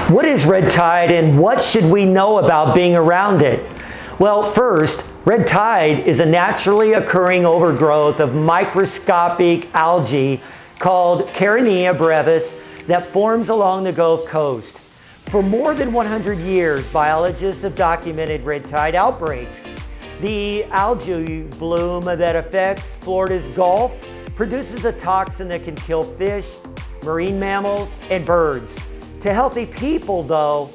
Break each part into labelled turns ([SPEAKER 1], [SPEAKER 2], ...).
[SPEAKER 1] What is red tide and what should we know about being around it? Well, first, red tide is a naturally occurring overgrowth of microscopic algae called Carenia brevis that forms along the Gulf Coast. For more than 100 years, biologists have documented red tide outbreaks. The algae bloom that affects Florida's Gulf produces a toxin that can kill fish, marine mammals, and birds. To healthy people, though,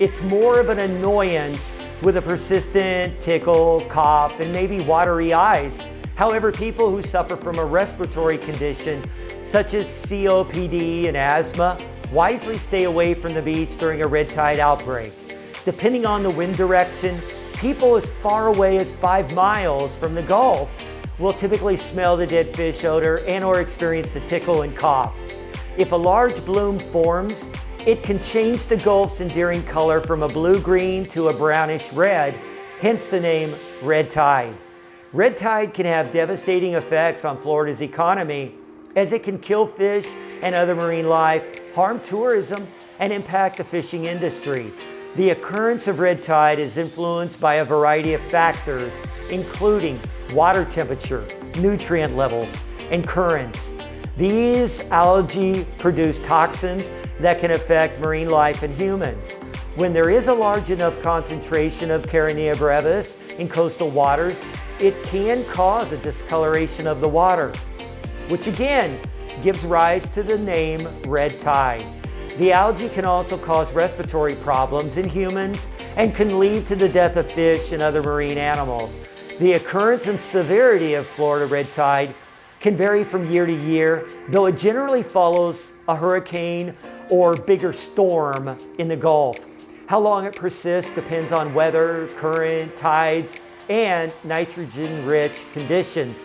[SPEAKER 1] it's more of an annoyance with a persistent tickle, cough, and maybe watery eyes. However, people who suffer from a respiratory condition such as COPD and asthma wisely stay away from the beach during a red tide outbreak. Depending on the wind direction, people as far away as 5 miles from the Gulf will typically smell the dead fish odor and/or experience the tickle and cough. If a large bloom forms, it can change the Gulf's endearing color from a blue-green to a brownish red, hence the name red tide. Red tide can have devastating effects on Florida's economy as it can kill fish and other marine life, harm tourism, and impact the fishing industry. The occurrence of red tide is influenced by a variety of factors, including water temperature, nutrient levels, and currents. These algae produce toxins that can affect marine life and humans. When there is a large enough concentration of Carenia brevis in coastal waters, it can cause a discoloration of the water, which again gives rise to the name red tide. The algae can also cause respiratory problems in humans and can lead to the death of fish and other marine animals. The occurrence and severity of Florida red tide can vary from year to year, though it generally follows a hurricane or bigger storm in the Gulf. How long it persists depends on weather, current, tides, and nitrogen-rich conditions.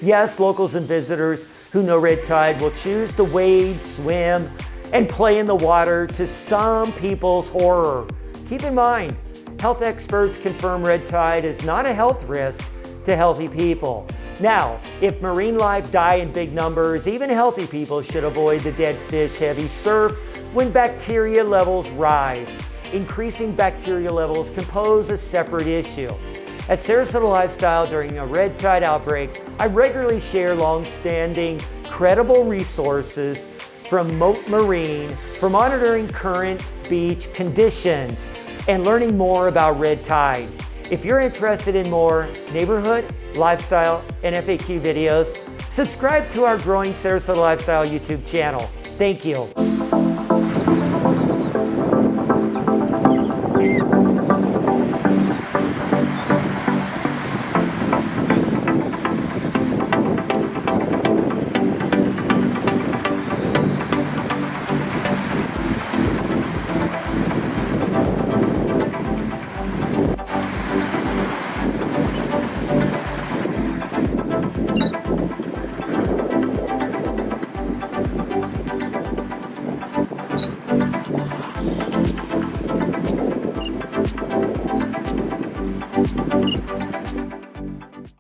[SPEAKER 1] Yes, locals and visitors who know red tide will choose to wade, swim, and play in the water, to some people's horror. Keep in mind, health experts confirm red tide is not a health risk to healthy people. Now, if marine life die in big numbers, even healthy people should avoid the dead fish heavy surf when bacteria levels rise. Increasing bacteria levels can pose a separate issue. At Sarasota Lifestyle, during a red tide outbreak, I regularly share long-standing, credible resources from Moat Marine for monitoring current beach conditions and learning more about red tide. If you're interested in more neighborhood, lifestyle, and FAQ videos, subscribe to our growing Sarasota Lifestyle YouTube channel. Thank you.